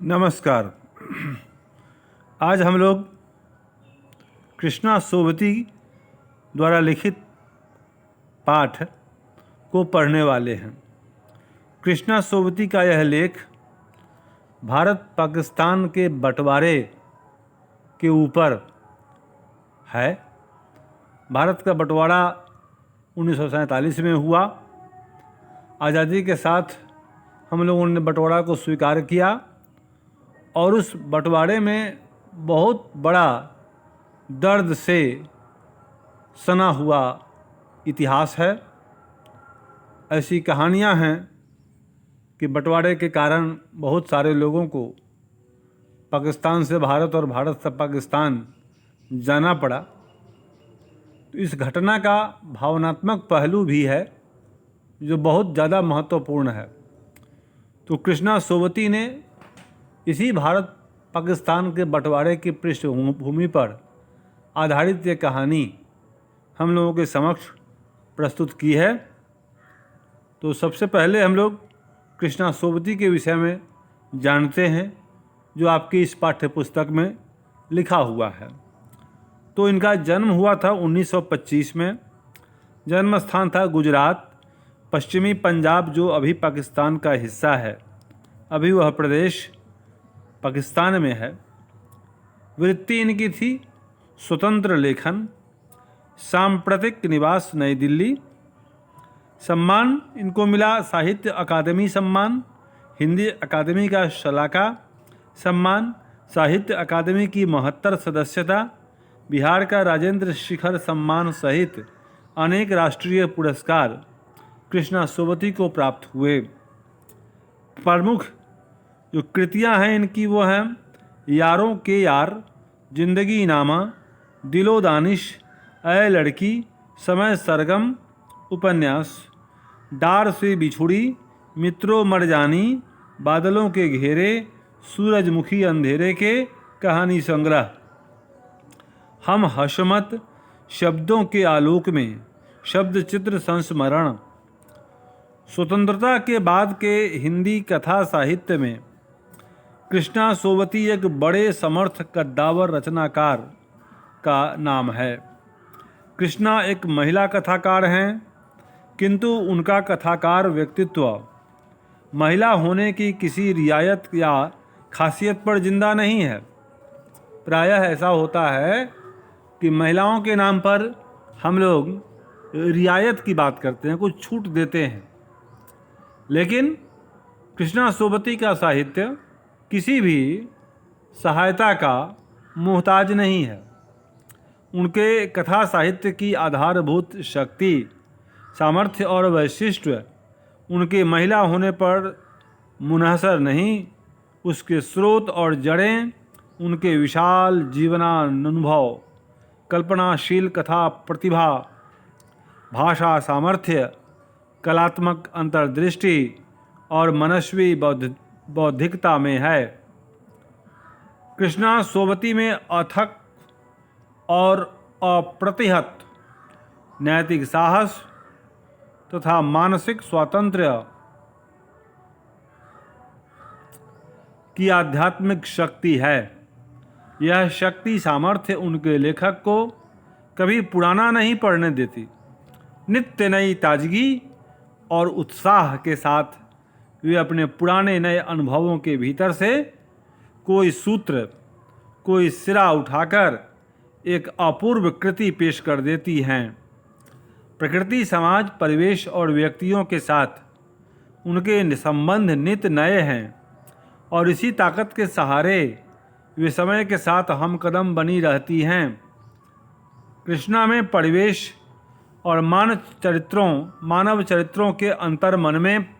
नमस्कार। आज हम लोग कृष्णा सोबती द्वारा लिखित पाठ को पढ़ने वाले हैं। कृष्णा सोबती का यह लेख भारत पाकिस्तान के बंटवारे के ऊपर है। भारत का बंटवारा 1947 में हुआ। आज़ादी के साथ हम लोगों ने बंटवारा को स्वीकार किया और उस बंटवारे में बहुत बड़ा दर्द से सना हुआ इतिहास है। ऐसी कहानियां हैं कि बंटवारे के कारण बहुत सारे लोगों को पाकिस्तान से भारत और भारत से पाकिस्तान जाना पड़ा। तो इस घटना का भावनात्मक पहलू भी है जो बहुत ज़्यादा महत्वपूर्ण है। तो कृष्णा सोबती ने इसी भारत पाकिस्तान के बंटवारे की पृष्ठभूमि पर आधारित ये कहानी हम लोगों के समक्ष प्रस्तुत की है। तो सबसे पहले हम लोग कृष्णा सोबती के विषय में जानते हैं जो आपकी इस पाठ्य पुस्तक में लिखा हुआ है। तो इनका जन्म हुआ था 1925 में। जन्म स्थान था गुजरात, पश्चिमी पंजाब जो अभी पाकिस्तान का हिस्सा है। अभी वह प्रदेश पाकिस्तान में है। वृत्ति इनकी थी स्वतंत्र लेखन। सांप्रतिक निवास नई दिल्ली। सम्मान इनको मिला साहित्य अकादमी सम्मान, हिंदी अकादमी का शलाका सम्मान, साहित्य अकादमी की 72 सदस्यता, बिहार का राजेंद्र शिखर सम्मान सहित अनेक राष्ट्रीय पुरस्कार कृष्णा सोबती को प्राप्त हुए। प्रमुख जो कृतियां हैं इनकी वो हैं यारों के यार, जिंदगी नामा, दिलो दानिश, ऐ लड़की, समय सरगम उपन्यास, डार से बिछुड़ी, मित्रों मर जानी, बादलों के घेरे, सूरजमुखी अंधेरे के कहानी संग्रह, हम हशमत, शब्दों के आलोक में, शब्द चित्र संस्मरण। स्वतंत्रता के बाद के हिंदी कथा साहित्य में कृष्णा सोबती एक बड़े समर्थ कद्दावर रचनाकार का नाम है। कृष्णा एक महिला कथाकार हैं, किंतु उनका कथाकार व्यक्तित्व महिला होने की किसी रियायत या खासियत पर जिंदा नहीं है। प्रायः ऐसा होता है कि महिलाओं के नाम पर हम लोग रियायत की बात करते हैं, कुछ छूट देते हैं। लेकिन कृष्णा सोबती का साहित्य किसी भी सहायता का मोहताज नहीं है। उनके कथा साहित्य की आधारभूत शक्ति, सामर्थ्य और वैशिष्ट उनके महिला होने पर मुनहसर नहीं, उसके स्रोत और जड़ें उनके विशाल जीवनानुभव, कल्पनाशील कथा प्रतिभा, भाषा सामर्थ्य, कलात्मक अंतर्दृष्टि और मनस्वी बौद्धिकता में है। कृष्णा सोबती में अथक और अप्रतिहत नैतिक साहस तथा मानसिक स्वातंत्र्य की आध्यात्मिक शक्ति है। यह शक्ति सामर्थ्य उनके लेखक को कभी पुराना नहीं पड़ने देती। नित्य नई ताजगी और उत्साह के साथ वे अपने पुराने नए अनुभवों के भीतर से कोई सूत्र, कोई सिरा उठाकर एक अपूर्व कृति पेश कर देती हैं। प्रकृति, समाज, परिवेश और व्यक्तियों के साथ उनके संबंध नित्य नए हैं और इसी ताकत के सहारे वे समय के साथ हमकदम बनी रहती हैं। कृष्णा में परिवेश और मानव चरित्रों के अंतर मन में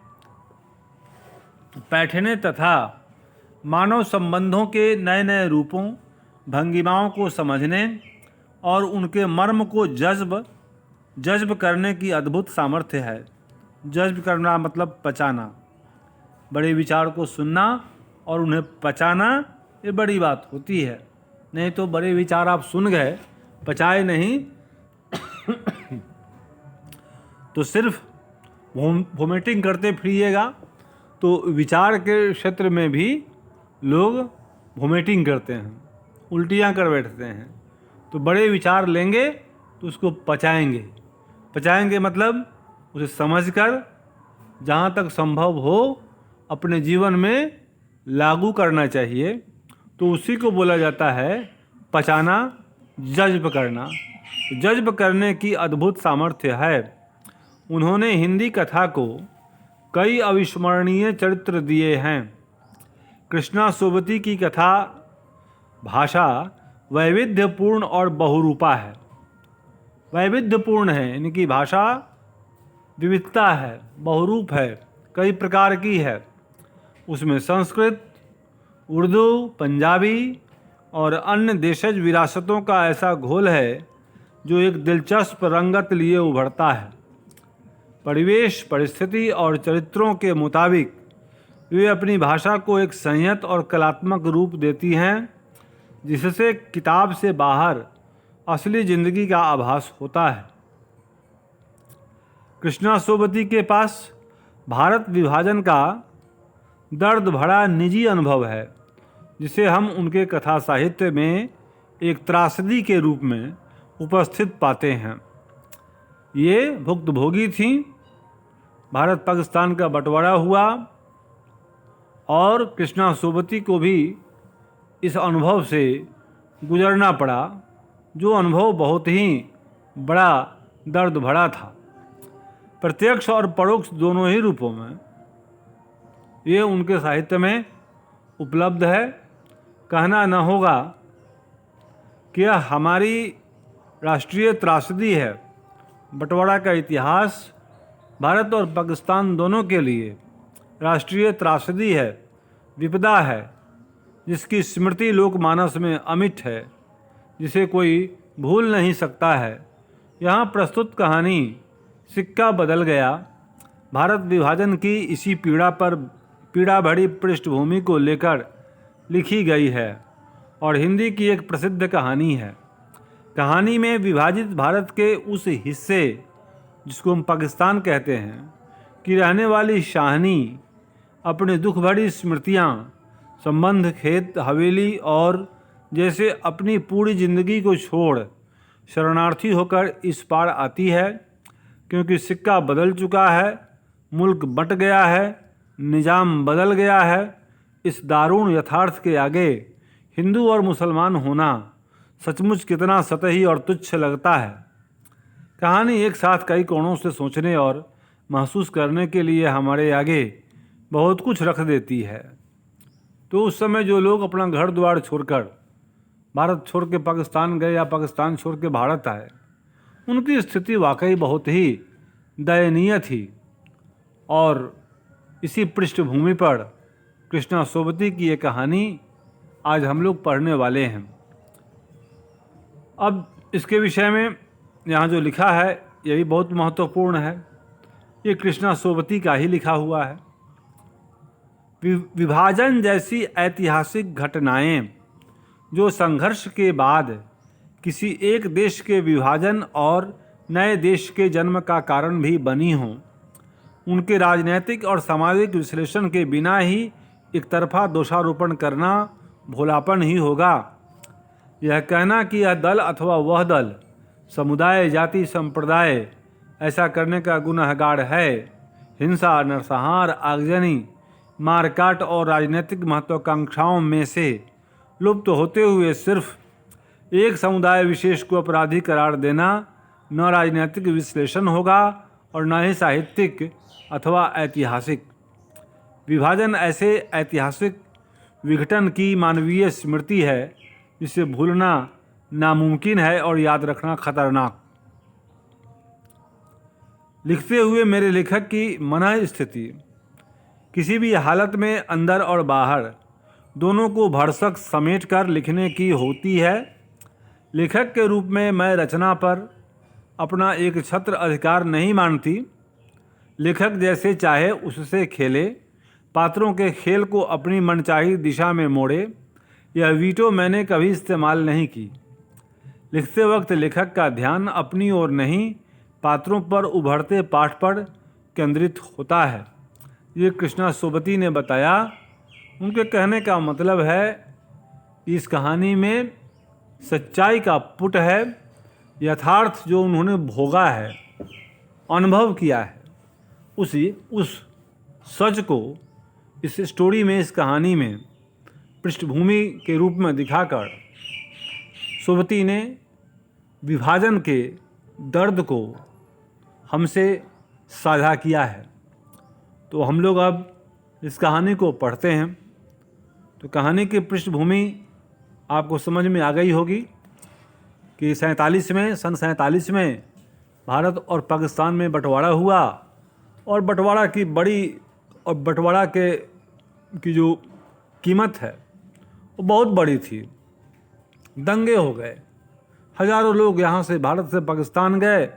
बैठने तथा मानव संबंधों के नए नए रूपों, भंगिमाओं को समझने और उनके मर्म को जज्ब करने की अद्भुत सामर्थ्य है। जज्ब करना मतलब पचाना, बड़े विचार को सुनना और उन्हें पचाना, ये बड़ी बात होती है। नहीं तो बड़े विचार आप सुन गए, पचाए नहीं तो सिर्फ वोमिटिंग करते फिरिएगा तो विचार के क्षेत्र में भी लोग वोमिटिंग करते हैं, उल्टियाँ कर बैठते हैं। तो बड़े विचार लेंगे तो उसको पचाएंगे मतलब उसे समझकर जहाँ तक संभव हो अपने जीवन में लागू करना चाहिए। तो उसी को बोला जाता है पचाना, जज्ब करना। जज्ब करने की अद्भुत सामर्थ्य है। उन्होंने हिंदी कथा को कई अविस्मरणीय चरित्र दिए हैं। कृष्णा सोबती की कथा भाषा वैविध्यपूर्ण और बहुरूपा है। वैविध्यपूर्ण है, इनकी भाषा विविधता है, बहुरूप है, कई प्रकार की है। उसमें संस्कृत, उर्दू, पंजाबी और अन्य देशज विरासतों का ऐसा घोल है जो एक दिलचस्प रंगत लिए उभरता है। परिवेश, परिस्थिति और चरित्रों के मुताबिक वे अपनी भाषा को एक संयत और कलात्मक रूप देती हैं, जिससे किताब से बाहर असली जिंदगी का आभास होता है। कृष्णा सोबती के पास भारत विभाजन का दर्द भरा निजी अनुभव है, जिसे हम उनके कथा साहित्य में एक त्रासदी के रूप में उपस्थित पाते हैं। ये भुक्तभोगी थीं। भारत पाकिस्तान का बंटवारा हुआ और कृष्णा सोबती को भी इस अनुभव से गुजरना पड़ा, जो अनुभव बहुत ही बड़ा दर्द भरा था। प्रत्यक्ष और परोक्ष दोनों ही रूपों में ये उनके साहित्य में उपलब्ध है। कहना न होगा कि यह हमारी राष्ट्रीय त्रासदी है। बंटवारा का इतिहास भारत और पाकिस्तान दोनों के लिए राष्ट्रीय त्रासदी है, विपदा है, जिसकी स्मृति लोकमानस में अमिट है, जिसे कोई भूल नहीं सकता है। यहाँ प्रस्तुत कहानी सिक्का बदल गया भारत विभाजन की इसी पीड़ा भरी पृष्ठभूमि को लेकर लिखी गई है और हिंदी की एक प्रसिद्ध कहानी है। कहानी में विभाजित भारत के उस हिस्से जिसको हम पाकिस्तान कहते हैं कि रहने वाली शाहनी अपने दुख भरी स्मृतियाँ, संबंध, खेत, हवेली और जैसे अपनी पूरी जिंदगी को छोड़ शरणार्थी होकर इस पार आती है, क्योंकि सिक्का बदल चुका है, मुल्क बंट गया है, निज़ाम बदल गया है। इस दारुण यथार्थ के आगे हिंदू और मुसलमान होना सचमुच कितना सतही और तुच्छ लगता है। कहानी एक साथ कई कोणों से सोचने और महसूस करने के लिए हमारे आगे बहुत कुछ रख देती है। तो उस समय जो लोग अपना घर द्वार छोड़कर भारत छोड़ के पाकिस्तान गए या पाकिस्तान छोड़ के भारत आए, उनकी स्थिति वाकई बहुत ही दयनीय थी। और इसी पृष्ठभूमि पर कृष्णा सोबती की ये कहानी आज हम लोग पढ़ने वाले हैं। अब इसके विषय में यहाँ जो लिखा है ये भी बहुत महत्वपूर्ण है। ये कृष्णा सोबती का ही लिखा हुआ है। विभाजन जैसी ऐतिहासिक घटनाएं जो संघर्ष के बाद किसी एक देश के विभाजन और नए देश के जन्म का कारण भी बनी हों, उनके राजनीतिक और सामाजिक विश्लेषण के बिना ही एक तरफा दोषारोपण करना भोलापन ही होगा। यह कहना कि यह दल अथवा वह दल, समुदाय, जाति, संप्रदाय ऐसा करने का गुनहगार है, हिंसा, नरसंहार, आगजनी, मारकाट और राजनीतिक महत्वाकांक्षाओं में से लुप्त होते हुए सिर्फ एक समुदाय विशेष को अपराधी करार देना न राजनीतिक विश्लेषण होगा और न ही साहित्यिक अथवा ऐतिहासिक। विभाजन ऐसे ऐतिहासिक विघटन की मानवीय स्मृति है जिसे भूलना नामुमकिन है और याद रखना खतरनाक। लिखते हुए मेरे लेखक की मनः स्थिति किसी भी हालत में अंदर और बाहर दोनों को भरसक समेट कर लिखने की होती है। लेखक के रूप में मैं रचना पर अपना एक छत्र अधिकार नहीं मानती। लेखक जैसे चाहे उससे खेले, पात्रों के खेल को अपनी मनचाही दिशा में मोड़े, यह वीटो मैंने कभी इस्तेमाल नहीं की। लिखते वक्त लेखक का ध्यान अपनी ओर नहीं, पात्रों पर उभरते पाठ पर केंद्रित होता है। ये कृष्णा सोबती ने बताया उनके कहने का मतलब है कि इस कहानी में सच्चाई का पुट है, यथार्थ जो उन्होंने भोगा है, अनुभव किया है, उस सच को इस स्टोरी में, इस कहानी में पृष्ठभूमि के रूप में दिखाकर सोबती ने विभाजन के दर्द को हमसे साझा किया है। तो हम लोग अब इस कहानी को पढ़ते हैं तो कहानी की पृष्ठभूमि आपको समझ में आ गई होगी कि सन 47 में भारत और पाकिस्तान में बंटवारा हुआ और बंटवारा की जो कीमत है वो बहुत बड़ी थी। दंगे हो गए, हज़ारों लोग यहाँ से भारत से पाकिस्तान गए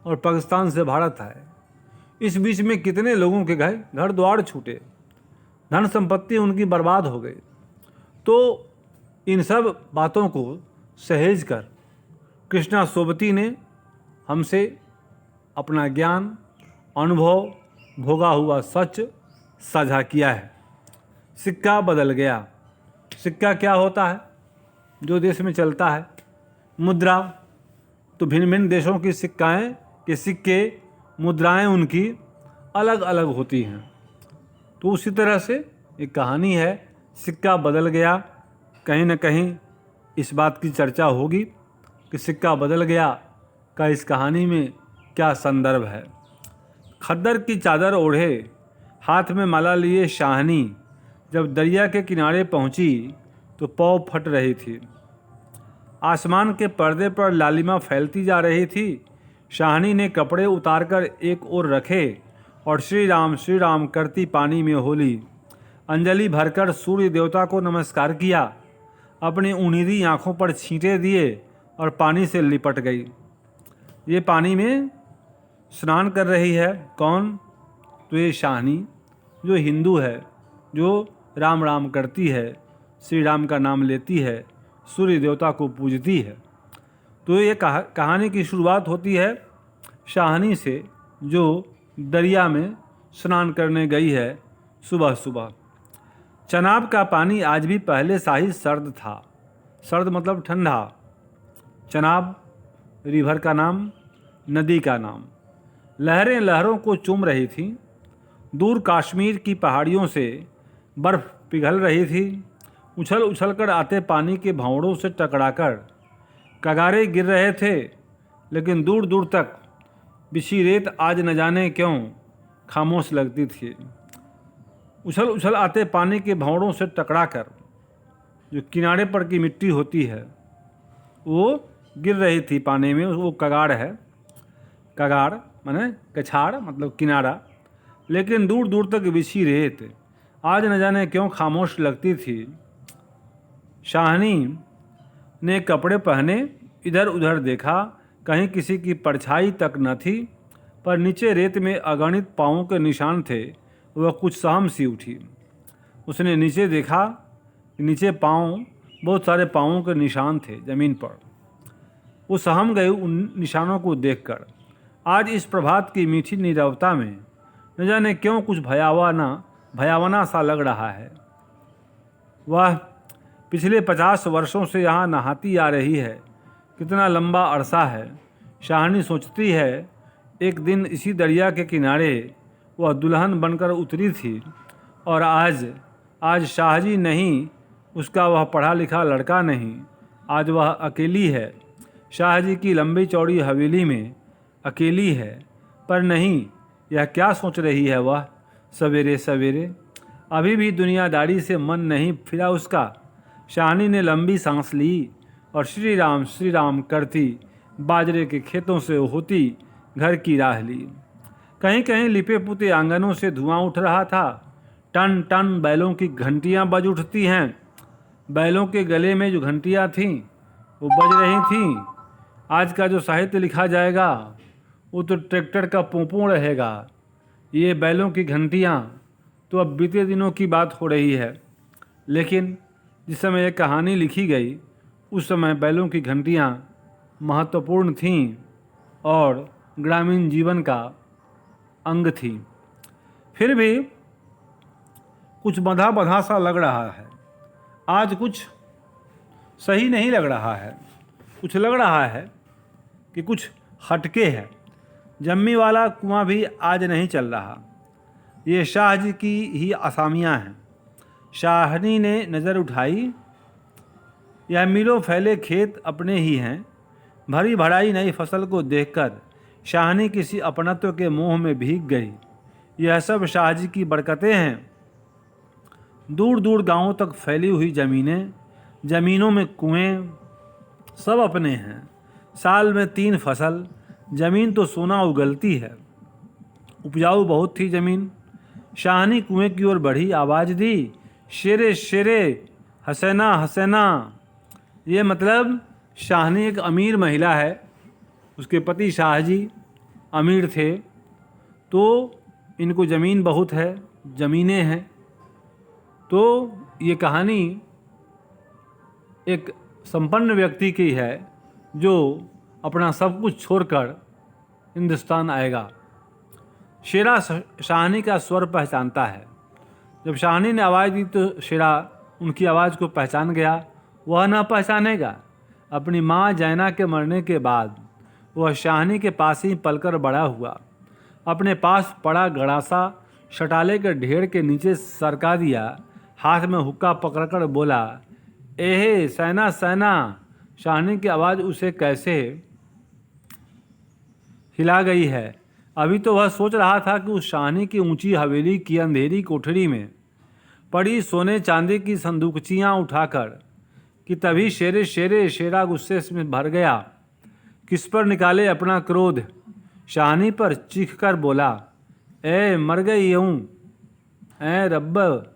और पाकिस्तान से भारत आए। इस बीच में कितने लोगों के घर द्वार छूटे, धन संपत्ति उनकी बर्बाद हो गई। तो इन सब बातों को सहेज कर कृष्णा सोबती ने हमसे अपना ज्ञान, अनुभव, भोगा हुआ सच साझा किया है। सिक्का बदल गया। सिक्का क्या होता है? जो देश में चलता है। मुद्रा तो भिन्न भिन्न देशों की सिक्के, मुद्राएं उनकी अलग अलग होती हैं। तो उसी तरह से एक कहानी है, सिक्का बदल गया। कहीं न कहीं इस बात की चर्चा होगी कि सिक्का बदल गया का इस कहानी में क्या संदर्भ है। खद्दर की चादर ओढ़े, हाथ में माला लिए शाहनी जब दरिया के किनारे पहुंची तो पौ फट रही थी। आसमान के पर्दे पर लालिमा फैलती जा रही थी। शाहनी ने कपड़े उतारकर एक ओर रखे और श्री राम करती पानी में होली। अंजलि भरकर सूर्य देवता को नमस्कार किया, अपनी उनीदी आँखों पर छींटे दिए और पानी से लिपट गई। ये पानी में स्नान कर रही है कौन? तो ये शाहनी जो हिंदू है, जो राम राम करती है, श्री राम का नाम लेती है, सूर्य देवता को पूजती है। तो ये कहानी की शुरुआत होती है शाहनी से, जो दरिया में स्नान करने गई है सुबह सुबह। चनाब का पानी आज भी पहले सा ही सर्द था। सर्द मतलब ठंडा। चनाब रिवर का नाम, नदी का नाम। लहरें लहरों को चूम रही थीं। दूर कश्मीर की पहाड़ियों से बर्फ़ पिघल रही थी। उछल उछल कर आते पानी के भंवरों से टकराकर कगारे गिर रहे थे, लेकिन दूर दूर तक बिछी रेत आज न जाने क्यों खामोश लगती थी। उछल उछल आते पानी के भंवरों से टकराकर जो किनारे पर की मिट्टी होती है वो गिर रही थी पानी में। वो कगार है। कगार माने कछाड़ मतलब किनारा। लेकिन दूर दूर तक बिछी रेत आज न जाने क्यों खामोश लगती थी। शाहनी ने कपड़े पहने, इधर उधर देखा, कहीं किसी की परछाई तक न थी, पर नीचे रेत में अगणित पाँवों के निशान थे। वह कुछ सहम सी उठी। उसने नीचे देखा, नीचे बहुत सारे पाँवों के निशान थे ज़मीन पर। वो सहम गई उन निशानों को देखकर। आज इस प्रभात की मीठी नीरवता में न जाने क्यों कुछ भयावना सा लग रहा है। वह पिछले 50 वर्षों से यहाँ नहाती आ रही है। कितना लंबा अरसा है। शाहनी सोचती है, एक दिन इसी दरिया के किनारे वह दुल्हन बनकर उतरी थी और आज शाहजी नहीं, उसका वह पढ़ा लिखा लड़का नहीं, आज वह अकेली है। शाहजी की लंबी चौड़ी हवेली में अकेली है। पर नहीं, यह क्या सोच रही है वह सवेरे सवेरे? अभी भी दुनियादारी से मन नहीं फिरा उसका। शाहनी ने लंबी सांस ली और श्री राम करती बाजरे के खेतों से होती घर की राह ली। कहीं कहीं लिपे पुते आंगनों से धुआं उठ रहा था। टन टन बैलों की घंटियां बज उठती हैं। बैलों के गले में जो घंटियां थीं वो बज रही थीं। आज का जो साहित्य लिखा जाएगा वो तो ट्रैक्टर का पोंपों रहेगा। ये बैलों की घंटियां तो अब बीते दिनों की बात हो रही है, लेकिन जिस समय ये कहानी लिखी गई उस समय बैलों की घंटियां महत्वपूर्ण थीं और ग्रामीण जीवन का अंग थी। फिर भी कुछ बंधा बंधा सा लग रहा है। आज कुछ सही नहीं लग रहा है। कुछ लग रहा है कि कुछ हटके है। जम्मी वाला कुआं भी आज नहीं चल रहा। ये शाह जी की ही असामियाँ हैं। शाहनी ने नज़र उठाई। यह मीलों फैले खेत अपने ही हैं। भरी भराई नई फसल को देखकर शाहनी किसी अपनत्व के मोह में भीग गई। यह सब शाह जी की बरकतें हैं। दूर दूर गांवों तक फैली हुई ज़मीनों में कुएं, सब अपने हैं। साल में 3 फसल। ज़मीन तो सोना उगलती है। उपजाऊ बहुत थी ज़मीन। शाहनी कुएं की ओर बढ़ी, आवाज़ दी, शेरे शेरे, हसैना हसैना। ये मतलब शाहनी एक अमीर महिला है। उसके पति शाहजी अमीर थे, तो इनको ज़मीन बहुत है, ज़मीनें हैं। तो ये कहानी एक संपन्न व्यक्ति की है जो अपना सब कुछ छोड़कर हिंदुस्तान आएगा। शेरा शाहनी का स्वर पहचानता है। जब शाहनी ने आवाज़ दी तो शेरा उनकी आवाज़ को पहचान गया। वह न पहचानेगा। अपनी माँ जैना के मरने के बाद वह शाहनी के पास ही पलकर बड़ा हुआ। अपने पास पड़ा गड़ासा शटाले के ढेर के नीचे सरका दिया। हाथ में हुक्का पकड़कर बोला, एहे सैना सैना। शाहनी की आवाज़ उसे कैसे हिला गई है। अभी तो वह सोच रहा था कि उस शाहनी की ऊंची हवेली की अंधेरी कोठरी में पड़ी सोने चांदी की संदूकचियाँ उठाकर कि तभी शेरे शेरे शेरा गुस्से में भर गया। किस पर निकाले अपना क्रोध। शाहनी पर चीख कर बोला, ए मर गई हूँ, ए रब्ब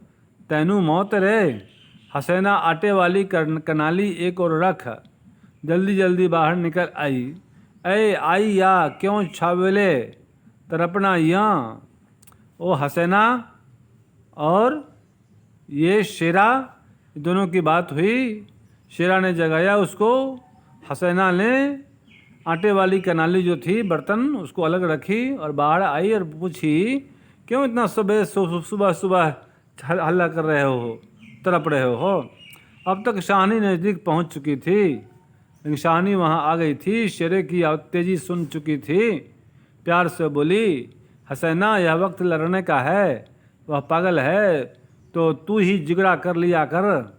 तैनू मौत रे। हसैना आटे वाली कनाली एक और रख। जल्दी जल्दी बाहर निकल आई। ए आई या क्यों छावेले तरपना या। ओ हसैना और ये शेरा, दोनों की बात हुई। शेरा ने जगाया उसको। हसैना ने आटे वाली कनाली जो थी बर्तन उसको अलग रखी और बाहर आई और पूछी, क्यों इतना सुबह सुबह सुबह हल्ला कर रहे हो, तड़प रहे हो। अब तक शाहनी नज़दीक पहुंच चुकी थी, लेकिन शाहनी वहां आ गई थी। शेरे की तेजी सुन चुकी थी। प्यार से बोली, हसैना यह वक्त लड़ने का है। वह पागल है तो तू ही जिगरा कर लिया कर।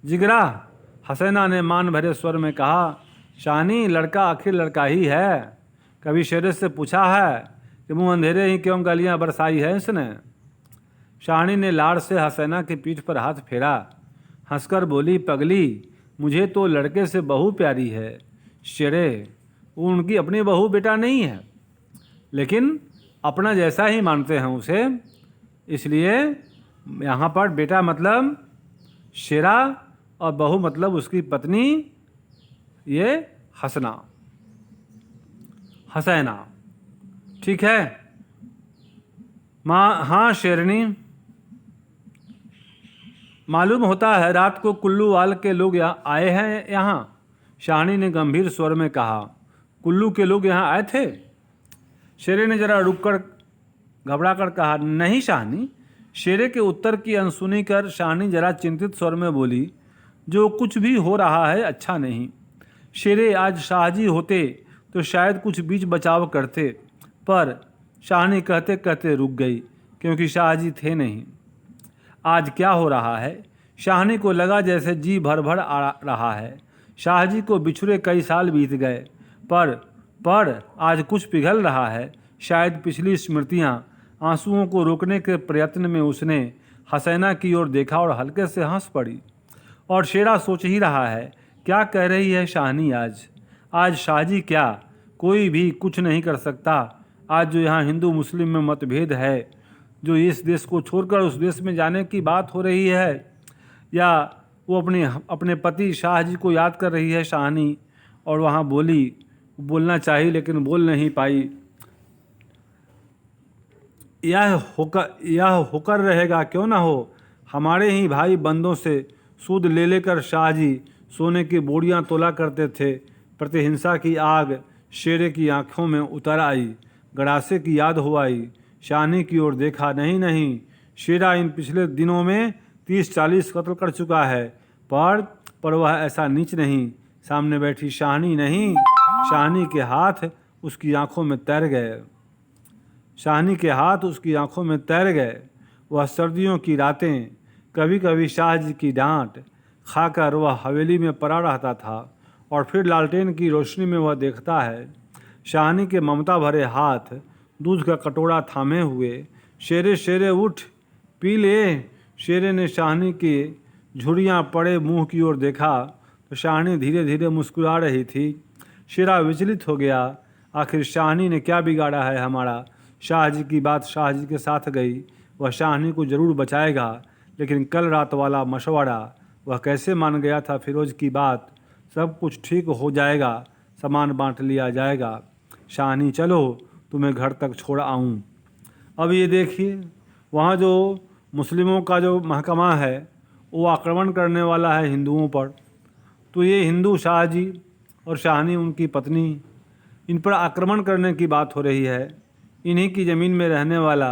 जिगरा, हसैना ने मान भरे स्वर में कहा। शाहनी, लड़का आखिर लड़का ही है। कभी शेरे से पूछा है कि मुंह अंधेरे ही क्यों गालियां बरसाई है इसने। शाहनी ने लाड़ से हसैना की पीठ पर हाथ फेरा। हंसकर बोली, पगली, मुझे तो लड़के से बहू प्यारी है। शेरे, वो उनकी अपनी बहू बेटा नहीं है, लेकिन अपना जैसा ही मानते हैं उसे। इसलिए यहाँ पर बेटा मतलब शेरा और बहू मतलब उसकी पत्नी, ये हसैना। ठीक है माँ। हाँ शेरनी, मालूम होता है रात को कुल्लू वाल के लोग आए हैं यहाँ। शाहनी ने गंभीर स्वर में कहा। कुल्लू के लोग यहाँ आए थे? शेरे ने जरा रुककर घबरा कर कहा, नहीं शाहनी। शेरे के उत्तर की अनसुनी कर शाहनी जरा चिंतित स्वर में बोली, जो कुछ भी हो रहा है अच्छा नहीं। शेरे, आज शाहजी होते तो शायद कुछ बीच बचाव करते, पर शाहनी कहते कहते रुक गई, क्योंकि शाहजी थे नहीं। आज क्या हो रहा है? शाहनी को लगा जैसे जी भर भर आ रहा है। शाहजी को बिछुड़े कई साल बीत गए, पर आज कुछ पिघल रहा है। शायद पिछली स्मृतियाँ। आंसुओं को रोकने के प्रयत्न में उसने हसैना की ओर देखा और हल्के से हंस पड़ी। और शेरा सोच ही रहा है, क्या कह रही है शाहनी आज शाहजी क्या, कोई भी कुछ नहीं कर सकता। आज जो यहाँ हिंदू मुस्लिम में मतभेद है, जो इस देश को छोड़कर उस देश में जाने की बात हो रही है, या वो अपने पति शाहजी को याद कर रही है शाहनी, और वहाँ बोलना चाहिए लेकिन बोल नहीं पाई। यह होकर रहेगा क्यों ना हो। हमारे ही भाई बंदों से सूद ले लेकर शाहजी सोने की बोरियां तोला करते थे। प्रतिहिंसा की आग शेरे की आंखों में उतर आई। गड़ासे की याद हो आई। शाहनी की ओर देखा। नहीं, शेरा इन पिछले दिनों में 30-40 कत्ल कर चुका है, पर वह ऐसा नीच नहीं। सामने बैठी शाहनी नहीं, शाहनी के हाथ उसकी आंखों में तैर गए। शाहनी के हाथ उसकी आंखों में तैर गए। वह सर्दियों की रातें, कभी कभी शाह जी की डांट खाकर वह हवेली में पड़ा रहता था, और फिर लालटेन की रोशनी में वह देखता है शाहनी के ममता भरे हाथ दूध का कटोरा थामे हुए। शेरे शेरे उठ पी ले। शेरे ने शाहनी की झुर्रियाँ पड़े मुंह की ओर देखा तो शाहनी धीरे धीरे मुस्कुरा रही थी। शेरा विचलित हो गया। आखिर शाहनी ने क्या बिगाड़ा है हमारा? शाह जी की बात शाह जी के साथ गई। वह शाहनी को ज़रूर बचाएगा, लेकिन कल रात वाला मशवरा वह कैसे मान गया था? फिरोज की बात, सब कुछ ठीक हो जाएगा, सामान बांट लिया जाएगा। शाहनी चलो, तुम्हें घर तक छोड़ आऊँ। अब ये देखिए, वहाँ जो मुस्लिमों का जो महकमा है वो आक्रमण करने वाला है हिंदुओं पर। तो ये हिंदू शाह जी और शाहनी उनकी पत्नी, इन पर आक्रमण करने की बात हो रही है। इन्हीं की ज़मीन में रहने वाला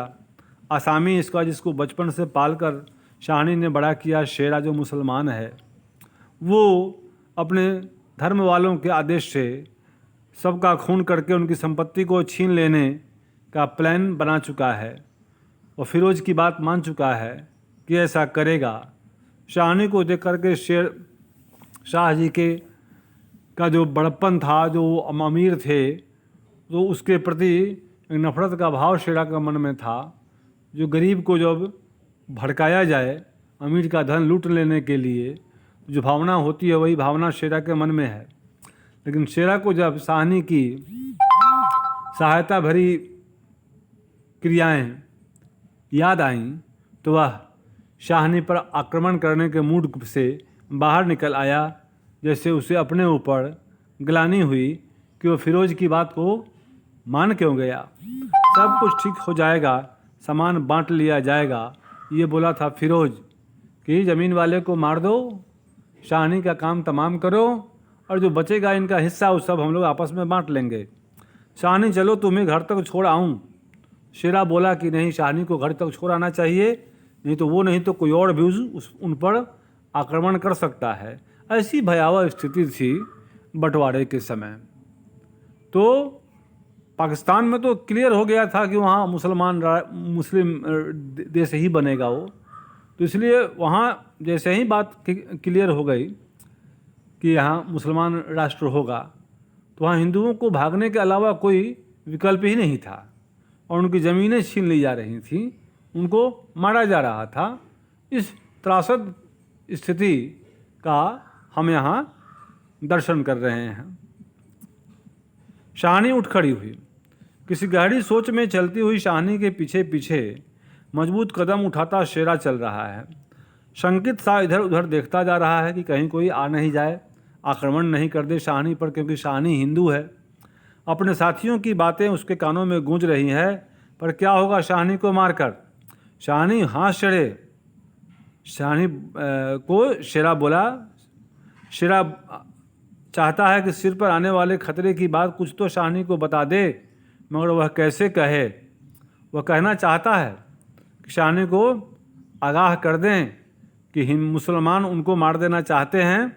आसामी इसका, जिसको बचपन से पालकर शाहनी ने बड़ा किया, शेरा जो मुसलमान है, वो अपने धर्म वालों के आदेश से सबका खून करके उनकी संपत्ति को छीन लेने का प्लान बना चुका है और फिरोज की बात मान चुका है कि ऐसा करेगा। शाहनी को देख करके शाह जी के का जो बड़प्पन था, जो अमीर थे, तो उसके प्रति एक नफरत का भाव शेरा के मन में था। जो गरीब को जब भड़काया जाए अमीर का धन लूट लेने के लिए, जो भावना होती है वही भावना शेरा के मन में है। लेकिन शेरा को जब शाहनी की सहायता भरी क्रियाएं याद आईं तो वह शाहनी पर आक्रमण करने के मूड से बाहर निकल आया। जैसे उसे अपने ऊपर ग्लानि हुई कि वो फिरोज की बात को मान क्यों गया। सब कुछ ठीक हो जाएगा, सामान बांट लिया जाएगा, ये बोला था फिरोज कि ज़मीन वाले को मार दो, शाहनी का काम तमाम करो, और जो बचेगा इनका हिस्सा वो सब हम लोग आपस में बांट लेंगे। शाहनी चलो, तुम्हें घर तक छोड़ आऊँ। शेरा बोला कि नहीं, शाहनी को घर तक छोड़ आना चाहिए, नहीं तो वो नहीं तो कोई और भी उन पर आक्रमण कर सकता है। ऐसी भयावह स्थिति थी बंटवारे के समय। तो पाकिस्तान में तो क्लियर हो गया था कि वहाँ मुस्लिम देश ही बनेगा वो, तो इसलिए वहाँ जैसे ही बात क्लियर हो गई कि यहाँ मुसलमान राष्ट्र होगा, तो वहाँ हिंदुओं को भागने के अलावा कोई विकल्प ही नहीं था, और उनकी ज़मीनें छीन ली जा रही थीं, उनको मारा जा रहा था। इस त्रासद स्थिति का हम यहाँ दर्शन कर रहे हैं। शाहनी उठ खड़ी हुई। किसी गहरी सोच में चलती हुई शाहनी के पीछे पीछे मजबूत कदम उठाता शेरा चल रहा है। शंकित सा इधर उधर देखता जा रहा है कि कहीं कोई आ नहीं जाए, आक्रमण नहीं कर दे शाहनी पर, क्योंकि शाहनी हिंदू है। अपने साथियों की बातें उसके कानों में गूंज रही हैं, पर क्या होगा शाहनी को मारकर? शाहनी हाथ चढ़े। शाहनी को शेरा बोला, शेरा चाहता है कि सिर पर आने वाले खतरे की बात कुछ तो शाहनी को बता दे, मगर वह कैसे कहे? वह कहना चाहता है कि शाहनी को आगाह कर दें कि मुसलमान उनको मार देना चाहते हैं,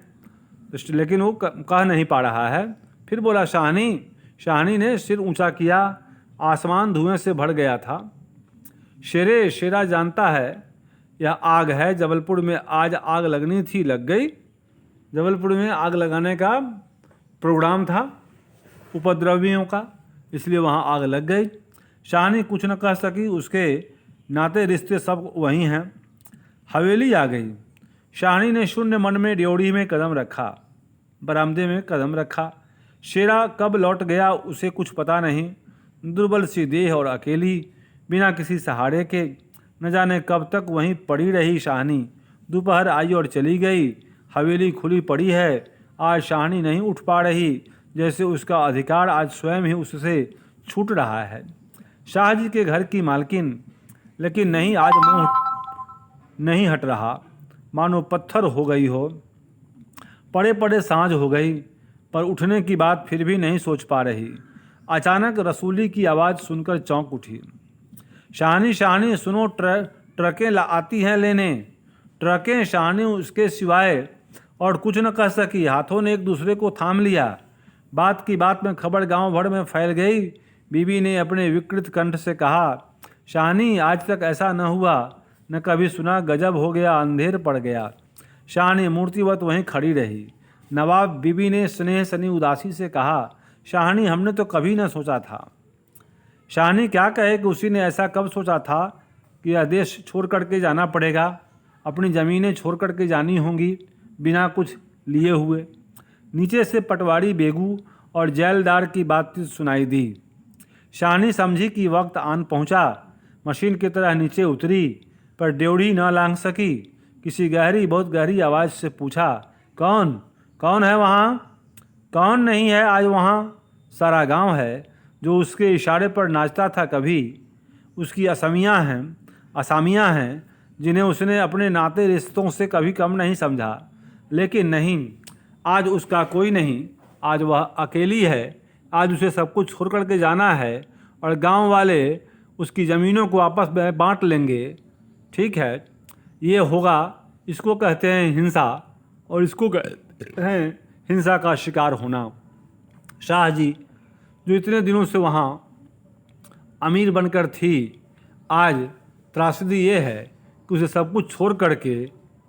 लेकिन वो कह नहीं पा रहा है। फिर बोला शाहनी ने सिर ऊंचा किया। आसमान धुएं से भर गया था। शेरा जानता है यह आग है। जबलपुर में आज आग लगनी थी, लग गई। जबलपुर में आग लगाने का प्रोग्राम था उपद्रवियों का, इसलिए वहाँ आग लग गई। शाहनी कुछ न कह सकी, उसके नाते रिश्ते सब वहीं हैं। हवेली आ गई। शाहनी ने शून्य मन में ड्योढ़ी में कदम रखा, बरामदे में कदम रखा। शेरा कब लौट गया उसे कुछ पता नहीं। दुर्बल सी देह और अकेली, बिना किसी सहारे के, न जाने कब तक वहीं पड़ी रही शाहनी। दोपहर आई और चली गई। हवेली खुली पड़ी है। आज शाहनी नहीं उठ पा रही, जैसे उसका अधिकार आज स्वयं ही उससे छूट रहा है। शाह जी के घर की मालकिन, लेकिन नहीं, आज मुंह नहीं हट रहा, मानो पत्थर हो गई हो। पड़े पड़े सांझ हो गई, पर उठने की बात फिर भी नहीं सोच पा रही। अचानक रसूली की आवाज़ सुनकर चौंक उठी। शाहनी सुनो, ट्रकें आती हैं लेने। ट्रकें शाहनी उसके सिवाय और कुछ न कह सकी। हाथों ने एक दूसरे को थाम लिया। बात की बात में खबर गांव भर में फैल गई। बीबी ने अपने विकृत कंठ से कहा, शाहनी, आज तक ऐसा न हुआ, न कभी सुना। गजब हो गया, अंधेर पड़ गया। शाहनी मूर्तिवत वहीं खड़ी रही। नवाब बीबी ने स्नेह सनी उदासी से कहा, शाहनी, हमने तो कभी न सोचा था। शाहनी क्या कहे कि उसी ने ऐसा कब सोचा था कि यह देश छोड़ करके जाना पड़ेगा, अपनी ज़मीनें छोड़ करके जानी होंगी बिना कुछ लिए हुए। नीचे से पटवारी बेगू और जेलदार की बातचीत सुनाई दी। शाहनी समझी कि वक्त आन पहुंचा। मशीन की तरह नीचे उतरी, पर ड्योढ़ी न लांघ सकी। किसी बहुत गहरी आवाज़ से पूछा, कौन कौन है वहाँ? कौन नहीं है आज वहाँ? सारा गांव है जो उसके इशारे पर नाचता था कभी। उसकी असामियाँ हैं जिन्हें उसने अपने नाते रिश्तों से कभी कम नहीं समझा। लेकिन नहीं, आज उसका कोई नहीं। आज वह अकेली है। आज उसे सब कुछ छोड़ कर के जाना है और गांव वाले उसकी ज़मीनों को आपस में बांट लेंगे। ठीक है, ये होगा। इसको कहते हैं हिंसा, और इसको कहते हैं हिंसा का शिकार होना। शाह जी, जो इतने दिनों से वहाँ अमीर बनकर थी, आज त्रासदी ये है कि उसे सब कुछ छोड़ करके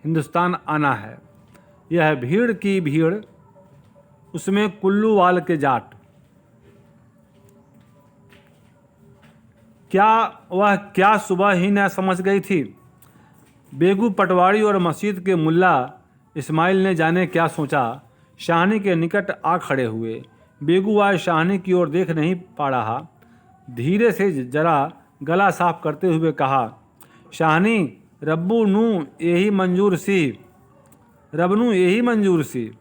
हिंदुस्तान आना है। यह भीड़ की भीड़, उसमें कुल्लू वाल के जाट। क्या सुबह ही न समझ गई थी? बेगू पटवारी और मस्जिद के मुल्ला इस्माइल ने जाने क्या सोचा, शाहनी के निकट आ खड़े हुए। बेगू आज शाहनी की ओर देख नहीं पा रहा। धीरे से जरा गला साफ करते हुए कहा, शाहनी, रब्बू नू यही मंजूर सी। रबनू यही मंजूर सी।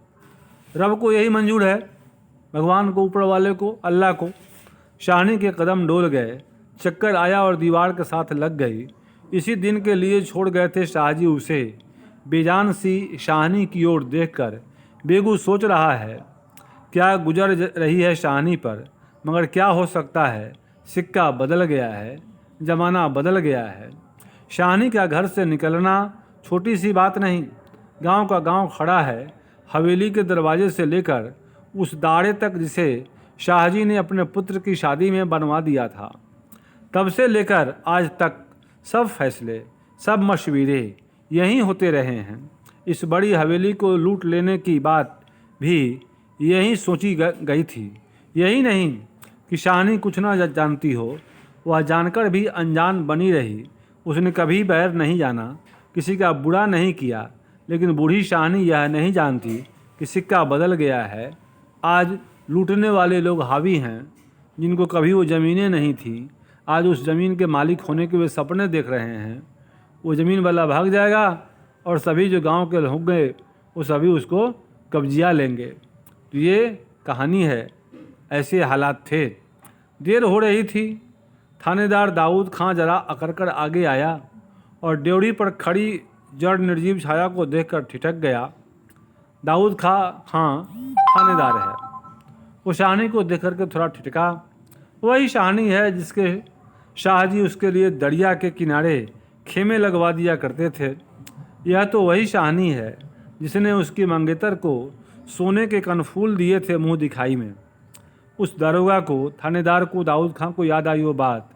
रब को यही मंजूर है, भगवान को, ऊपर वाले को, अल्लाह को। शाहनी के कदम डोल गए। चक्कर आया और दीवार के साथ लग गई। इसी दिन के लिए छोड़ गए थे शाहजी उसे। बेजान सी शाहनी की ओर देखकर बेगू सोच रहा है, क्या गुजर रही है शाहनी पर। मगर क्या हो सकता है, सिक्का बदल गया है, ज़माना बदल गया है। शाहनी का घर से निकलना छोटी सी बात नहीं। गांव का गांव खड़ा है, हवेली के दरवाजे से लेकर उस दाड़े तक जिसे शाहजी ने अपने पुत्र की शादी में बनवा दिया था। तब से लेकर आज तक सब फैसले, सब मशवरे यहीं होते रहे हैं। इस बड़ी हवेली को लूट लेने की बात भी यहीं सोची गई थी। यही नहीं कि शाहनी कुछ ना जानती हो, वह जानकर भी अनजान बनी रही। उसने कभी बैर नहीं जाना, किसी का बुरा नहीं किया। लेकिन बूढ़ी शाहनी यह नहीं जानती कि सिक्का बदल गया है। आज लूटने वाले लोग हावी हैं, जिनको कभी वो ज़मीनें नहीं थी, आज उस ज़मीन के मालिक होने के वे सपने देख रहे हैं। वो ज़मीन वाला भाग जाएगा और सभी जो गांव के होंगे वो सभी उसको कब्जिया लेंगे। तो ये कहानी है, ऐसे हालात थे। देर हो रही थी। थानेदार दाऊद खां जरा अकड़कर आगे आया और ड्योढ़ी पर खड़ी जड़ निर्जीव छाया को देखकर ठिठक गया। दाऊद खां थानेदार है। वो शाहनी को देख करके थोड़ा ठिठका। वही शाहनी है जिसके शाहजी उसके लिए दरिया के किनारे खेमे लगवा दिया करते थे। यह तो वही शाहनी है जिसने उसकी मंगेतर को सोने के कनफूल दिए थे मुंह दिखाई में। उस दरोगा को, थानेदार को, दाऊद खां को याद आई वो बात।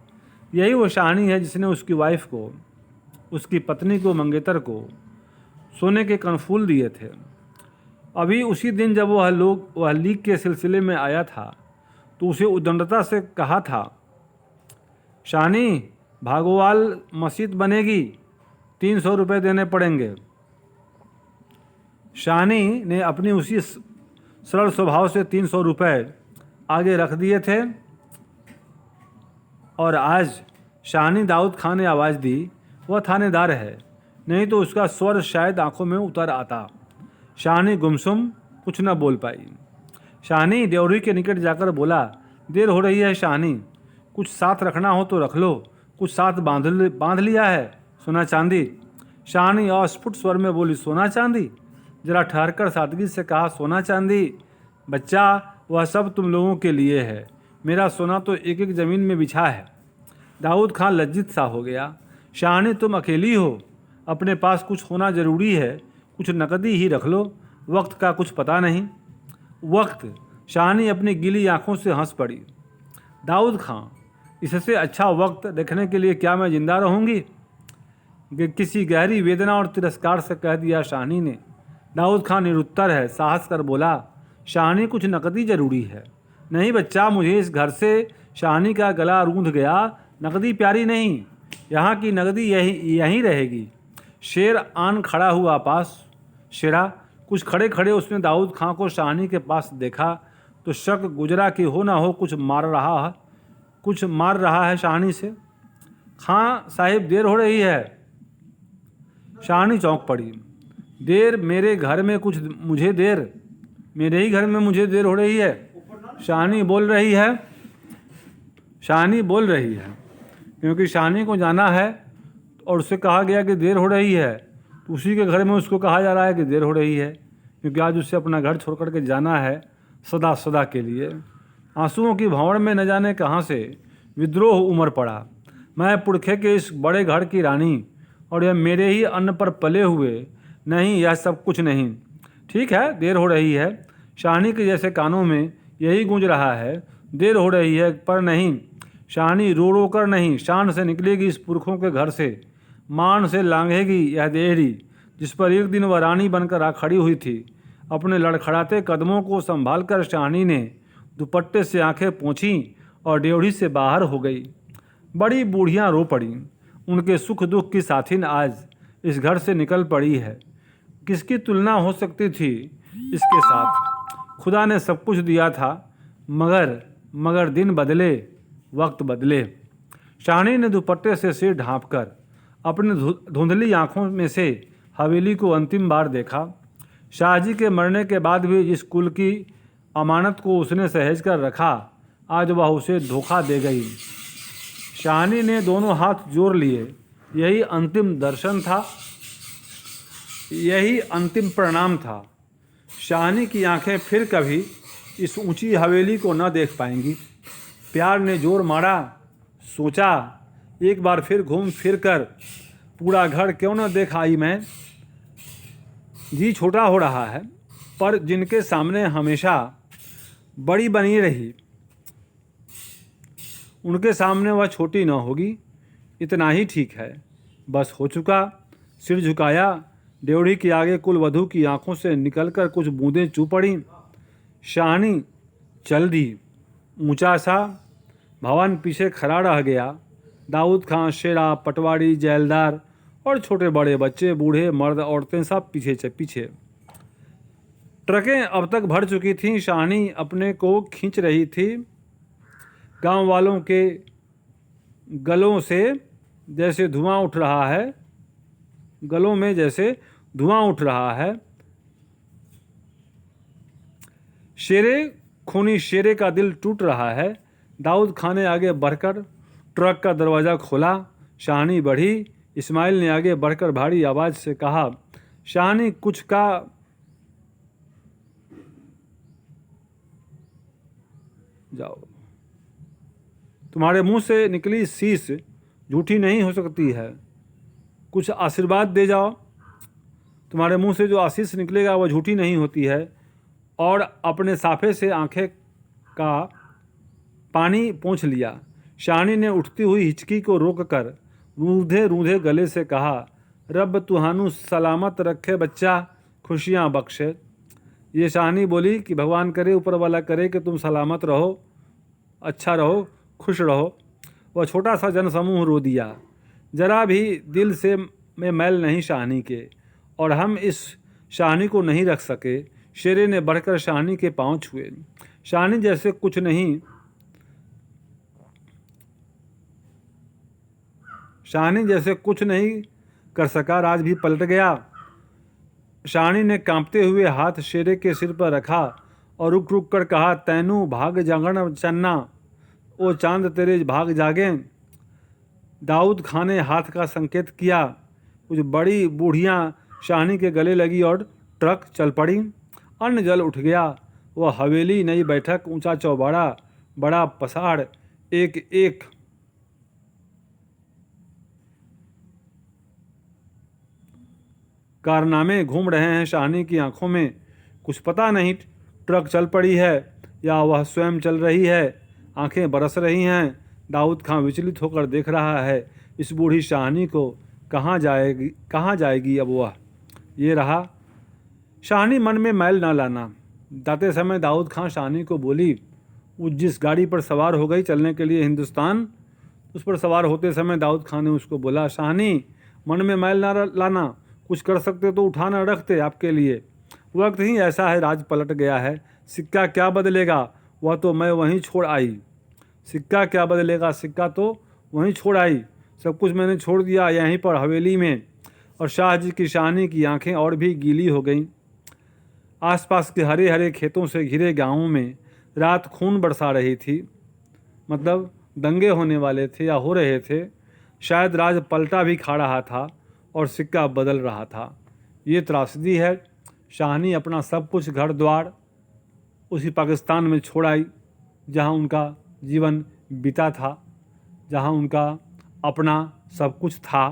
यही वो शाहनी है जिसने उसकी वाइफ को, उसकी पत्नी को, मंगेतर को सोने के कनफूल दिए थे। अभी उसी दिन जब वह लीक के सिलसिले में आया था तो उसे उद्दंडता से कहा था, शाहनी, भागोवाल मस्जिद बनेगी, 300 रुपये देने पड़ेंगे। शाहनी ने अपनी उसी सरल स्वभाव से 300 रुपये आगे रख दिए थे। और आज शाहनी दाऊद खां ने आवाज़ दी, वह थानेदार है, नहीं तो उसका स्वर शायद आंखों में उतर आता। शाहनी गुमसुम कुछ न बोल पाई। शाहनी ड्योढ़ी के निकट जाकर बोला, देर हो रही है शाहनी, कुछ साथ रखना हो तो रख लो। कुछ साथ बांध लिया है, सोना चांदी। शाहनी अस्फुट स्वर में बोली, सोना चांदी? जरा ठहरकर सादगी से कहा, सोना चांदी बच्चा, वह सब तुम लोगों के लिए है। मेरा सोना तो एक एक ज़मीन में बिछा है। दाऊद खां लज्जित सा हो गया। शाहनी तुम अकेली हो, अपने पास कुछ होना ज़रूरी है, कुछ नकदी ही रख लो, वक्त का कुछ पता नहीं। वक्त। शाहनी अपनी गीली आंखों से हंस पड़ी। दाऊद खां, इससे अच्छा वक्त देखने के लिए क्या मैं जिंदा रहूंगी? किसी गहरी वेदना और तिरस्कार से कह दिया शाहनी ने। दाऊद खां निरुत्तर है, साहस कर बोला, शाहनी कुछ नकदी जरूरी है। नहीं बच्चा, मुझे इस घर से शाहनी का गला रूंध गया, नकदी प्यारी नहीं, यहाँ की नकदी यहीं रहेगी। शेर आन खड़ा हुआ पास। शेरा। कुछ खड़े खड़े उसने दाऊद खां को शाहनी के पास देखा तो शक गुजरा कि हो ना हो कुछ मार रहा है शाहनी से। खां साहिब, देर हो रही है। शाहनी चौंक पड़ी। देर? मेरे घर में मुझे देर? मेरे ही घर में मुझे देर हो रही है? शाहनी बोल रही है क्योंकि शाहनी को जाना है और उससे कहा गया कि देर हो रही है, तो उसी के घर में उसको कहा जा रहा है कि देर हो रही है, क्योंकि आज उससे अपना घर छोड़ कर के जाना है सदा सदा के लिए। आंसुओं की भंवर में न जाने कहाँ से विद्रोह उमड़ पड़ा। मैं पुरखे के इस बड़े घर की रानी, और यह मेरे ही अन्न पर पले हुए। नहीं, यह सब कुछ नहीं। ठीक है, देर हो रही है। शाहनी के जैसे कानों में यही गूंज रहा है, देर हो रही है, पर नहीं। शाहनी रो रो कर नहीं, शान से निकलेगी इस पुरखों के घर से, मान से लांघेगी यह देहरी जिस पर एक दिन वह रानी बनकर आ खड़ी हुई थी। अपने लड़खड़ाते कदमों को संभाल कर शाहनी ने दुपट्टे से आंखें पोंछीं और ड्योढ़ी से बाहर हो गई। बड़ी बूढ़ियाँ रो पड़ी। उनके सुख दुख की साथिन आज इस घर से निकल पड़ी है। किसकी तुलना हो सकती थी इसके साथ? खुदा ने सब कुछ दिया था, मगर दिन बदले, वक्त बदले। शाहनी ने दुपट्टे से सिर ढांपकर अपनी धुंधली आंखों में से हवेली को अंतिम बार देखा। शाहजी के मरने के बाद भी जिस कुल की अमानत को उसने सहेज कर रखा, आज वह उसे धोखा दे गई। शाहनी ने दोनों हाथ जोड़ लिए। यही अंतिम दर्शन था, यही अंतिम प्रणाम था। शाहनी की आंखें फिर कभी इस ऊंची हवेली को न देख पाएंगी। प्यार ने जोर मारा, सोचा एक बार फिर घूम फिर कर पूरा घर क्यों न देख आई मैं। जी छोटा हो रहा है, पर जिनके सामने हमेशा बड़ी बनी रही, उनके सामने वह छोटी न होगी। इतना ही ठीक है, बस हो चुका। सिर झुकाया। ड्योढ़ी के आगे कुल वधू की आंखों से निकलकर कुछ बूंदें चू पड़ी। शाहनी चल दी। ऊंचा सा भवन पीछे खड़ा रह गया। दाऊद खां, शेरा, पटवारी, जैलदार और छोटे बड़े बच्चे, बूढ़े, मर्द, औरतें सब पीछे। ट्रकें अब तक भर चुकी थीं। शाहनी अपने को खींच रही थी। गांव वालों के गलों से जैसे धुआं उठ रहा है, गलों में जैसे धुआं उठ रहा है। खूनी शेरे का दिल टूट रहा है। दाऊद खां ने आगे बढ़कर ट्रक का दरवाज़ा खोला। शाहनी बढ़ी। इस्माइल ने आगे बढ़कर भारी आवाज़ से कहा, शाहनी कुछ का जाओ, तुम्हारे मुंह से निकली शीश झूठी नहीं हो सकती है, कुछ आशीर्वाद दे जाओ। तुम्हारे मुंह से जो आशीष निकलेगा वह झूठी नहीं होती है। और अपने साफे से आंखें का पानी पोंछ लिया। शाहनी ने उठती हुई हिचकी को रोककर रूंधे रूंधे गले से कहा, रब तुहानू सलामत रखे बच्चा, खुशियाँ बख्शे। ये शाहनी बोली कि भगवान करे, ऊपर वाला करे कि तुम सलामत रहो, अच्छा रहो, खुश रहो। वह छोटा सा जनसमूह रो दिया। जरा भी दिल से में मैल नहीं शाहनी के, और हम इस शाहनी को नहीं रख सके। शेरे ने बढ़कर शाहनी के पांव छुए। शाहनी जैसे कुछ नहीं कर सका, राज भी पलट गया। शाहनी ने कांपते हुए हाथ शेरे के सिर पर रखा और रुक रुक कर कहा, तैनू भाग जागण चन्ना, ओ चांद तेरे भाग जागे। दाऊद खां ने हाथ का संकेत किया। कुछ बड़ी बूढ़ियाँ शाहनी के गले लगी और ट्रक चल पड़ी। अन्न जल उठ गया। वह हवेली, नई बैठक, ऊंचा चौबाड़ा, बड़ा पसाड़, एक कारनामे घूम रहे हैं शाहनी की आंखों में। कुछ पता नहीं ट्रक चल पड़ी है या वह स्वयं चल रही है। आंखें बरस रही हैं। दाऊद खां विचलित होकर देख रहा है, इस बूढ़ी शाहनी को कहाँ जाएगी अब वह। ये रहा। शाहनी मन में मैल न लाना। जाते समय दाऊद खां शाहनी को बोली, वो जिस गाड़ी पर सवार हो गई चलने के लिए हिंदुस्तान, उस पर सवार होते समय दाऊद खां ने उसको बोला, शाहनी मन में मैल ना लाना, कुछ कर सकते तो उठा न रखते आपके लिए। वक्त ही ऐसा है, राज पलट गया है। सिक्का क्या बदलेगा, वह तो मैं वहीं छोड़ आई। सिक्का क्या बदलेगा, सिक्का तो वहीं छोड़ आई। सब कुछ मैंने छोड़ दिया यहीं पर हवेली में। और शाह जी की शाहनी की आंखें और भी गीली हो गईं। आसपास के हरे हरे खेतों से घिरे गांवों में रात खून बरसा रही थी। मतलब दंगे होने वाले थे या हो रहे थे। शायद राज पलटा भी खा रहा था और सिक्का बदल रहा था। ये त्रासदी है। शाहनी अपना सब कुछ घर द्वार उसी पाकिस्तान में छोड़ आई जहाँ उनका जीवन बीता था, जहाँ उनका अपना सब कुछ था।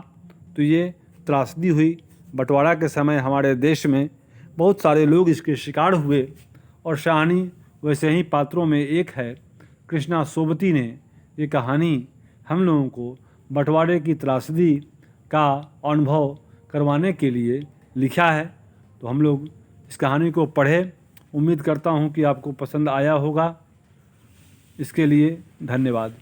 तो ये त्रासदी हुई। बंटवारा के समय हमारे देश में बहुत सारे लोग इसके शिकार हुए और शाहनी वैसे ही पात्रों में एक है। कृष्णा सोबती ने ये कहानी हम लोगों को बंटवारे की त्रासदी का अनुभव करवाने के लिए लिखा है। तो हम लोग इस कहानी को पढ़ें। उम्मीद करता हूँ कि आपको पसंद आया होगा। इसके लिए धन्यवाद।